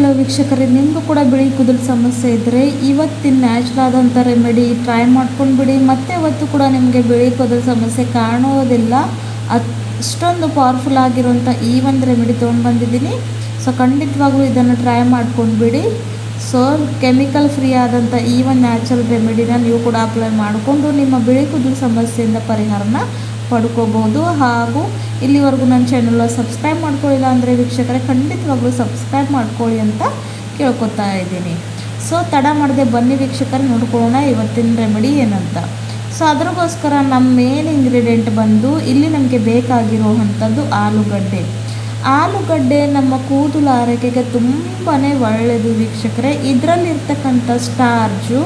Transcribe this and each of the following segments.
Hello ವೀಕ್ಷಕರೇ, ನಿಮಗೂ ಕೂಡ ಬಿಳಿ ಕೂದಲು ಸಮಸ್ಯೆ ಇದ್ದರೆ ಇವತ್ತಿನ ನ್ಯಾಚುರಲ್ ಆದಂಥ ರೆಮಿಡಿ ಟ್ರೈ ಮಾಡ್ಕೊಂಡು ಬಿಡಿ. ಮತ್ತೆ ಇವತ್ತು ಕೂಡ ನಿಮಗೆ ಬಿಳಿ ಕೂದಲು ಸಮಸ್ಯೆ ಕಾಣೋದಿಲ್ಲ. ಅಷ್ಟೊಂದು ಪವರ್ಫುಲ್ ಆಗಿರುವಂಥ ಈ ಒಂದು ರೆಮಿಡಿ ತೊಗೊಂಡು ಬಂದಿದ್ದೀನಿ. ಸೊ ಖಂಡಿತವಾಗ್ಲೂ ಇದನ್ನು ಟ್ರೈ ಮಾಡ್ಕೊಂಡು ಬಿಡಿ. ಸೊ ಕೆಮಿಕಲ್ ಫ್ರೀ ಆದಂಥ ಈ ಒಂದು ನ್ಯಾಚುರಲ್ ರೆಮಿಡಿನ ನೀವು ಕೂಡ ಅಪ್ಲೈ ಮಾಡಿಕೊಂಡು ನಿಮ್ಮ ಬಿಳಿ ಕೂದಲು ಸಮಸ್ಯೆಯಿಂದ ಪರಿಹಾರನ ಪಡ್ಕೋಬಹುದು. ಹಾಗೂ ಇಲ್ಲಿವರೆಗೂ ನನ್ನ ಚಾನಲ್ ಸಬ್ಸ್ಕ್ರೈಬ್ ಮಾಡ್ಕೊಳ್ಳಿಲ್ಲ ಅಂದರೆ ವೀಕ್ಷಕರೇ ಖಂಡಿತವಾಗ್ಲೂ ಸಬ್ಸ್ಕ್ರೈಬ್ ಮಾಡ್ಕೊಳ್ಳಿ ಅಂತ ಕೇಳ್ಕೊತಾ ಇದ್ದೀನಿ. ಸೊ ತಡ ಮಾಡದೆ ಬನ್ನಿ ವೀಕ್ಷಕರೇ, ನೋಡ್ಕೊಳ್ಳೋಣ ಇವತ್ತಿನ ರೆಮಿಡಿ ಏನಂತ. ಸೊ ಅದಕ್ಕೋಸ್ಕರ ನಮ್ಮ ಮೇನ್ ಇಂಗ್ರೀಡಿಯೆಂಟ್ ಬಂದು ಇಲ್ಲಿ ನಮಗೆ ಬೇಕಾಗಿರುವಂಥದ್ದು ಆಲೂಗಡ್ಡೆ ನಮ್ಮ ಕೂದಲು ಆರೈಕೆಗೆ ತುಂಬಾ ಒಳ್ಳೆಯದು ವೀಕ್ಷಕರೇ. ಇದರಲ್ಲಿರ್ತಕ್ಕಂಥ ಸ್ಟಾರ್ಚು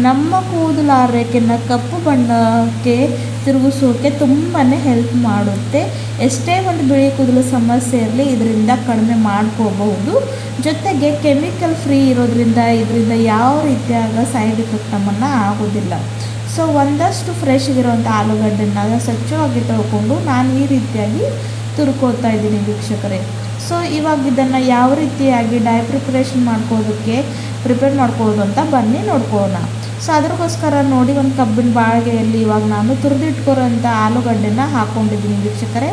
ನಮ್ಮ ಕೂದಲು ಆರೈಕೆಯನ್ನು ಕಪ್ಪು ಬಣ್ಣಕ್ಕೆ ತಿರುಗಿಸೋಕೆ ತುಂಬಾ ಹೆಲ್ಪ್ ಮಾಡುತ್ತೆ. ಎಷ್ಟೇ ಒಂದು ಬಿಳಿ ಕೂದಲು ಸಮಸ್ಯೆ ಇರಲಿ ಇದರಿಂದ ಕಡಿಮೆ ಮಾಡ್ಕೋಬಹುದು. ಜೊತೆಗೆ ಕೆಮಿಕಲ್ ಫ್ರೀ ಇರೋದ್ರಿಂದ ಇದರಿಂದ ಯಾವ ರೀತಿಯಾದ ಸೈಡ್ ಎಫೆಕ್ಟ್ ನಮ್ಮನ್ನು ಆಗೋದಿಲ್ಲ. ಸೊ ಒಂದಷ್ಟು ಫ್ರೆಶ್ ಇರೋವಂಥ ಆಲೂಗಡ್ಡೆನ ಸ್ವಚ್ಛವಾಗಿ ತೊಳ್ಕೊಂಡು ನಾನು ಈ ರೀತಿಯಾಗಿ ತುರ್ಕೋತಾ ಇದ್ದೀನಿ ವೀಕ್ಷಕರೇ. ಸೊ ಇವಾಗ ಇದನ್ನು ಯಾವ ರೀತಿಯಾಗಿ ಪ್ರಿಪೇರ್ ಮಾಡ್ಕೊಳ್ಳೋದು ಅಂತ ಬನ್ನಿ ನೋಡ್ಕೊಳ್ಳೋಣ. ಸೊ ಅದಕ್ಕೋಸ್ಕರ ನೋಡಿ ಒಂದು ಕಬ್ಬಿನ ಬಾಳಿಗೆಯಲ್ಲಿ ಇವಾಗ ನಾನು ತುರಿದಿಟ್ಕೊರೋಂಥ ಆಲೂಗಡ್ಡೆನ ಹಾಕ್ಕೊಂಡಿದ್ದೀನಿ ವೀಕ್ಷಕರೇ.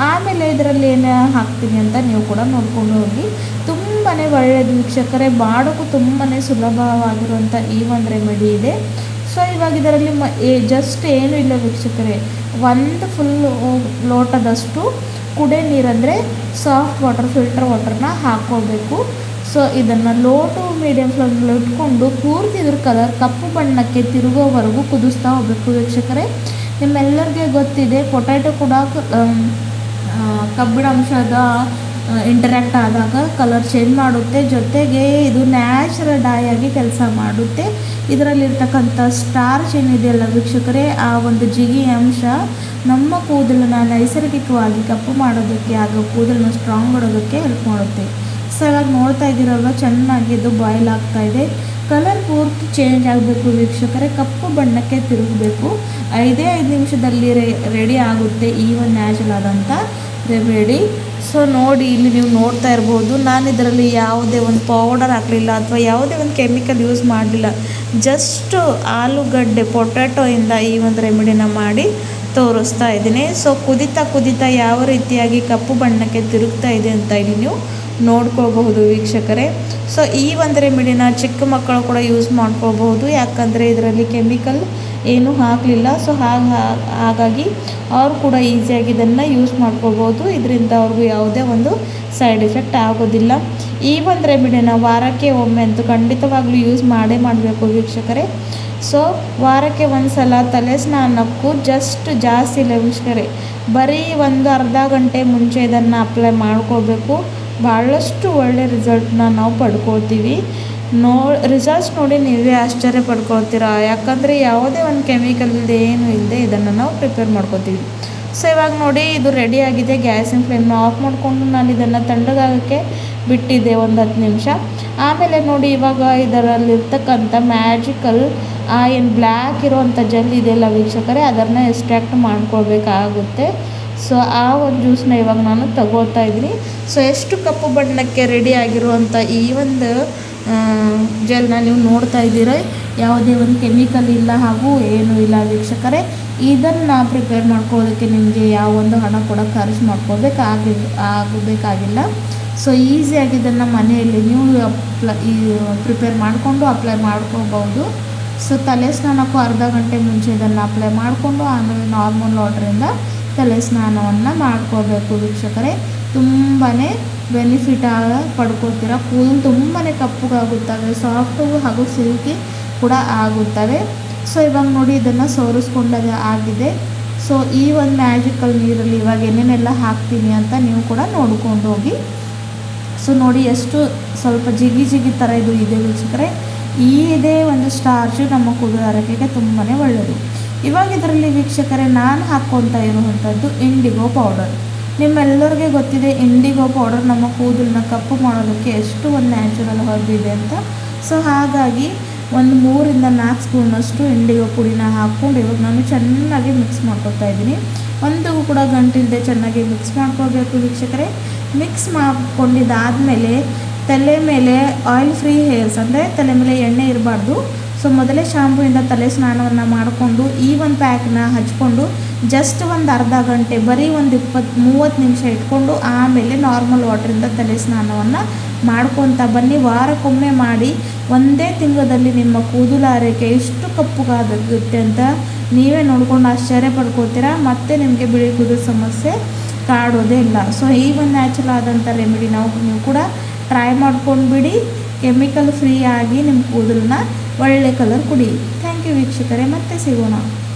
ಆಮೇಲೆ ಇದರಲ್ಲಿ ಏನು ಹಾಕ್ತೀನಿ ಅಂತ ನೀವು ಕೂಡ ನೋಡ್ಕೊಂಡು ಹೋಗಿ. ತುಂಬಾ ಒಳ್ಳೆಯದು ವೀಕ್ಷಕರೇ, ಮಾಡೋಕ್ಕೂ ತುಂಬಾ ಸುಲಭವಾಗಿರುವಂಥ ಈ ಒಂದು ರೆಮಿಡಿ ಇದೆ. ಸೊ ಇವಾಗ ಇದರಲ್ಲಿ ಜಸ್ಟ್ ಏನೂ ಇಲ್ಲ ವೀಕ್ಷಕರೇ, ಒಂದು ಫುಲ್ ಲೋಟದಷ್ಟು ಕುಡಿಯೋ ನೀರಂದರೆ ಸಾಫ್ಟ್ ವಾಟರ್, ಫಿಲ್ಟರ್ ವಾಟರ್ನ ಹಾಕ್ಕೋಬೇಕು. ಸೊ ಇದನ್ನು ಲೋ ಟು ಮೀಡಿಯಮ್ ಫ್ಲೇಮಲ್ಲಿ ಇಟ್ಕೊಂಡು ಪೂರ್ತಿ ಇದ್ರ ಕಲರ್ ಕಪ್ಪು ಬಣ್ಣಕ್ಕೆ ತಿರುಗೋವರೆಗೂ ಕುದಿಸ್ತಾ ಹೋಗಬೇಕು ವೀಕ್ಷಕರೇ. ನಿಮ್ಮೆಲ್ಲರಿಗೆ ಗೊತ್ತಿದೆ, ಪೊಟ್ಯಾಟೊ ಕೂಡ ಕಬ್ಬಿಣ ಅಂಶದ ಇಂಟರ್ಯಾಕ್ಟ್ ಆದಾಗ ಕಲರ್ ಚೇಂಜ್ ಮಾಡುತ್ತೆ. ಜೊತೆಗೆ ಇದು ನ್ಯಾಚುರಲ್ ಡೈ ಆಗಿ ಕೆಲಸ ಮಾಡುತ್ತೆ. ಇದರಲ್ಲಿರ್ತಕ್ಕಂಥ ಸ್ಟಾರ್ಚ್ ಏನಿದೆಯಲ್ಲ ವೀಕ್ಷಕರೇ, ಆ ಒಂದು ಜಿಗಿ ಅಂಶ ನಮ್ಮ ಕೂದಲನ್ನು ನೈಸರ್ಗಿಕವಾಗಿ ಕಪ್ಪು ಮಾಡೋದಕ್ಕೆ ಹಾಗೂ ಕೂದಲನ್ನು ಸ್ಟ್ರಾಂಗ್ ಮಾಡೋದಕ್ಕೆ ಹೆಲ್ಪ್ ಮಾಡುತ್ತೆ. ಸೊ ಇವಾಗ ನೋಡ್ತಾ ಇದ್ದೀರಲ್ವ, ಚೆನ್ನಾಗಿ ಇದು ಬಾಯ್ಲ್ ಆಗ್ತಾಯಿದೆ. ಕಲರ್ ಪೂರ್ತಿ ಚೇಂಜ್ ಆಗಬೇಕು ವೀಕ್ಷಕರೇ, ಕಪ್ಪು ಬಣ್ಣಕ್ಕೆ ತಿರುಗಬೇಕು. 5 ನಿಮಿಷದಲ್ಲಿ ರೆಡಿ ಆಗುತ್ತೆ ಈ ಒಂದು ನ್ಯಾಚುರಲ್ ಆದಂಥ ರೆಮಿಡಿ. ಸೊ ನೋಡಿ, ಇಲ್ಲಿ ನೀವು ನೋಡ್ತಾ ಇರ್ಬೋದು, ನಾನು ಇದರಲ್ಲಿ ಯಾವುದೇ ಒಂದು ಪೌಡರ್ ಹಾಕಲಿಲ್ಲ ಅಥವಾ ಯಾವುದೇ ಒಂದು ಕೆಮಿಕಲ್ ಯೂಸ್ ಮಾಡಲಿಲ್ಲ. ಜಸ್ಟು ಆಲೂಗಡ್ಡೆ ಪೊಟ್ಯಾಟೊಯಿಂದ ಈ ಒಂದು ರೆಮಿಡಿನ ಮಾಡಿ ತೋರಿಸ್ತಾ ಇದ್ದೀನಿ. ಸೊ ಕುದಿತಾ ಯಾವ ರೀತಿಯಾಗಿ ಕಪ್ಪು ಬಣ್ಣಕ್ಕೆ ತಿರುಗ್ತಾ ಇದೆ ಅಂತ ಇಲ್ಲಿ ನೀವು ನೋಡ್ಕೋಬಹುದು ವೀಕ್ಷಕರೇ. ಸೊ ಈ ಒಂದು ರೆಮಿಡಿನ ಚಿಕ್ಕ ಮಕ್ಕಳು ಕೂಡ ಯೂಸ್ ಮಾಡ್ಕೋಬಹುದು, ಯಾಕಂದರೆ ಇದರಲ್ಲಿ ಕೆಮಿಕಲ್ ಏನೂ ಹಾಕಲಿಲ್ಲ. ಸೊ ಹಾಗಾಗಿ ಅವರು ಕೂಡ ಈಸಿಯಾಗಿ ಇದನ್ನು ಯೂಸ್ ಮಾಡ್ಕೋಬೋದು. ಇದರಿಂದ ಅವ್ರಿಗೂ ಯಾವುದೇ ಒಂದು ಸೈಡ್ ಎಫೆಕ್ಟ್ ಆಗೋದಿಲ್ಲ. ಈ ಒಂದು ರೆಮಿಡಿನ ವಾರಕ್ಕೆ ಒಮ್ಮೆ ಅಂತೂ ಖಂಡಿತವಾಗ್ಲೂ ಯೂಸ್ ಮಾಡಬೇಕು ವೀಕ್ಷಕರೇ. ಸೊ ವಾರಕ್ಕೆ ಒಂದು ಸಲ ತಲೆ ಸ್ನಾನಕ್ಕೂ ಜಾಸ್ತಿ ಇಲ್ಲ ವೀಕ್ಷಕರೇ, ಬರೀ ಒಂದು ಅರ್ಧ ಗಂಟೆ ಮುಂಚೆ ಇದನ್ನು ಅಪ್ಲೈ ಮಾಡ್ಕೋಬೇಕು. ಭಾಳಷ್ಟು ಒಳ್ಳೆ ರಿಸಲ್ಟ್ನ ನಾವು ಪಡ್ಕೊಳ್ತೀವಿ. ರಿಸಲ್ಟ್ಸ್ ನೋಡಿ ನೀವೇ ಆಶ್ಚರ್ಯ ಪಡ್ಕೊಳ್ತೀರಾ, ಯಾಕಂದರೆ ಯಾವುದೇ ಒಂದು ಕೆಮಿಕಲ್ ಇಲ್ಲದೆ ಏನೂ ಇಲ್ಲದೆ ಇದನ್ನು ನಾವು ಪ್ರಿಪೇರ್ ಮಾಡ್ಕೊತೀವಿ. ಸೊ ಇವಾಗ ನೋಡಿ, ಇದು ರೆಡಿಯಾಗಿದೆ. ಗ್ಯಾಸಿನ ಫ್ಲೇಮ್ನ ಆಫ್ ಮಾಡಿಕೊಂಡು ನಾನು ಇದನ್ನು ತಣ್ಣಗಾಗೋಕ್ಕೆ ಬಿಟ್ಟಿದ್ದೆ ಒಂದು 10 ನಿಮಿಷ. ಆಮೇಲೆ ನೋಡಿ, ಇವಾಗ ಇದರಲ್ಲಿರ್ತಕ್ಕಂಥ ಮ್ಯಾಜಿಕಲ್ ಏನು ಬ್ಲ್ಯಾಕ್ ಇರೋವಂಥ ಜೆಲ್ ಇದೆಯಲ್ಲ ವೀಕ್ಷಕರೇ, ಅದನ್ನು ಎಕ್ಸ್ಟ್ರಾಕ್ಟ್ ಮಾಡ್ಕೊಳ್ಬೇಕಾಗುತ್ತೆ. ಸೊ ಆ ಒಂದು ಜ್ಯೂಸನ್ನ ಇವಾಗ ನಾನು ತಗೋತಾ ಇದ್ದೀನಿ. ಸೊ ಎಷ್ಟು ಕಪ್ಪು ಬಣ್ಣಕ್ಕೆ ರೆಡಿ ಆಗಿರುವಂಥ ಈ ಒಂದು ಜೆಲ್ನ ನೀವು ನೋಡ್ತಾ ಇದ್ದೀರ, ಯಾವುದೇ ಒಂದು ಕೆಮಿಕಲ್ ಇಲ್ಲ ಹಾಗೂ ಏನೂ ಇಲ್ಲ ವೀಕ್ಷಕರೇ. ಇದನ್ನು ಪ್ರಿಪೇರ್ ಮಾಡ್ಕೊಳ್ಳೋದಕ್ಕೆ ನಿಮಗೆ ಯಾವ ಒಂದು ಹಣ ಕೂಡ ಖರ್ಚು ಆಗಬೇಕಾಗಿಲ್ಲ. ಸೊ ಈಸಿಯಾಗಿ ಇದನ್ನು ಮನೆಯಲ್ಲಿ ನೀವು ಪ್ರಿಪೇರ್ ಮಾಡಿಕೊಂಡು ಅಪ್ಲೈ ಮಾಡ್ಕೋಬೋದು. ಸೊ ತಲೆ ಸ್ನಾನಕ್ಕೂ ಅರ್ಧ ಗಂಟೆ ಮುಂಚೆ ಇದನ್ನು ಅಪ್ಲೈ ಮಾಡಿಕೊಂಡು ಆಮೇಲೆ ನಾರ್ಮಲ್ ವಾಟ್ರಿಂದ ತಲೆ ಸ್ನಾನವನ್ನು ಮಾಡ್ಕೋಬೇಕು ವೀಕ್ಷಕರೇ. ತುಂಬಾ ಬೆನಿಫಿಟ್ ಪಡ್ಕೊಳ್ತೀರ. ಕೂದಲು ತುಂಬಾ ಕಪ್ಪುಗಾಗುತ್ತವೆ, ಸಾಫ್ಟು ಹಾಗೂ ಸಿಲ್ಕಿ ಕೂಡ ಆಗುತ್ತವೆ. ಸೊ ಇವಾಗ ನೋಡಿ, ಇದನ್ನು ಸೋರಿಸ್ಕೊಂಡಾಗ ಆಗಿದೆ. ಸೊ ಈ ಒಂದು ಮ್ಯಾಜಿಕಲ್ ನೀರಲ್ಲಿ ಇವಾಗ ಏನೇನೆಲ್ಲ ಹಾಕ್ತೀನಿ ಅಂತ ನೀವು ಕೂಡ ನೋಡ್ಕೊಂಡು ಹೋಗಿ. ಸೊ ನೋಡಿ, ಎಷ್ಟು ಸ್ವಲ್ಪ ಜಿಗಿ ಥರ ಇದು ಇದೆ ವೀಕ್ಷಕರೇ. ಇದೇ ಒಂದು ಸ್ಟಾರ್ಚು ನಮ್ಮ ಕೂದಲು ಆರೈಕೆಗೆ ತುಂಬಾ ಒಳ್ಳೆಯದು. ಇವಾಗ ಇದರಲ್ಲಿ ವೀಕ್ಷಕರೇ ನಾನು ಹಾಕ್ಕೊತಾ ಇರುವಂಥದ್ದು ಇಂಡಿಗೋ ಪೌಡರ್. ನಿಮ್ಮೆಲ್ಲರಿಗೆ ಗೊತ್ತಿದೆ, ಇಂಡಿಗೋ ಪೌಡರ್ ನಮ್ಮ ಕೂದಲನ್ನ ಕಪ್ಪು ಮಾಡೋದಕ್ಕೆ ಎಷ್ಟು ಒಂದು ನ್ಯಾಚುರಲ್ ಹರ್ಬ್ ಇದೆ ಅಂತ. ಸೊ ಹಾಗಾಗಿ ಒಂದು 3-4 ಸ್ಪೂನಷ್ಟು ಇಂಡಿಗೋ ಪುಡಿನ ಹಾಕ್ಕೊಂಡು ಇವಾಗ ನಾನು ಚೆನ್ನಾಗಿ ಮಿಕ್ಸ್ ಮಾಡ್ಕೊತಾ ಇದ್ದೀನಿ. ಒಂದು ಕೂಡ ಗಂಟಿಲ್ಲದೆ ಚೆನ್ನಾಗಿ ಮಿಕ್ಸ್ ಮಾಡ್ಕೋಬೇಕು ವೀಕ್ಷಕರೇ. ಮಿಕ್ಸ್ ಮಾಡ್ಕೊಂಡಿದ್ದಾದಮೇಲೆ ತಲೆ ಮೇಲೆ ಆಯಿಲ್ ಫ್ರೀ ಹೇರ್ಸ್ ಅಂದರೆ ತಲೆ ಮೇಲೆ ಎಣ್ಣೆ ಇರಬಾರ್ದು. ಸೊ ಮೊದಲೇ ಶಾಂಪೂಯಿಂದ ತಲೆ ಸ್ನಾನವನ್ನು ಮಾಡಿಕೊಂಡು ಈ ಒಂದು ಪ್ಯಾಕ್ನ ಹಚ್ಕೊಂಡು ಜಸ್ಟ್ ಒಂದು ಅರ್ಧ ಗಂಟೆ ಬರೀ ಒಂದು 20-30 ನಿಮಿಷ ಇಟ್ಕೊಂಡು ಆಮೇಲೆ ನಾರ್ಮಲ್ ವಾಟ್ರಿಂದ ತಲೆ ಸ್ನಾನವನ್ನು ಮಾಡ್ಕೊತ ಬನ್ನಿ. ವಾರಕ್ಕೊಮ್ಮೆ ಮಾಡಿ ಒಂದೇ ತಿಂಗಳಲ್ಲಿ ನಿಮ್ಮ ಕೂದಲು ಆರೈಕೆ ಎಷ್ಟು ಕಪ್ಪುಗಾಗುತ್ತೆ ಅಂತ ನೀವೇ ನೋಡ್ಕೊಂಡು ಆಶ್ಚರ್ಯ ಪಡ್ಕೋತೀರಾ. ಮತ್ತು ನಿಮಗೆ ಬಿಳಿ ಕೂದಲು ಸಮಸ್ಯೆ ಕಾಡೋದೇ ಇಲ್ಲ. ಸೊ ಈ ಒಂದು ನ್ಯಾಚುರಲ್ ಆದಂಥ ರೆಮಿಡಿ ನೀವು ಕೂಡ ಟ್ರೈ ಮಾಡ್ಕೊಂಡು ಬಿಡಿ. ಕೆಮಿಕಲ್ ಫ್ರೀ ಆಗಿ ನಿಮ್ಮ ಕೂದಲನ್ನ ಒಳ್ಳೆ ಕಲರ್ ಕೊಡಿ. ಥ್ಯಾಂಕ್ ಯು ವೀಕ್ಷಕರೇ, ಮತ್ತೆ ಸಿಗೋಣ.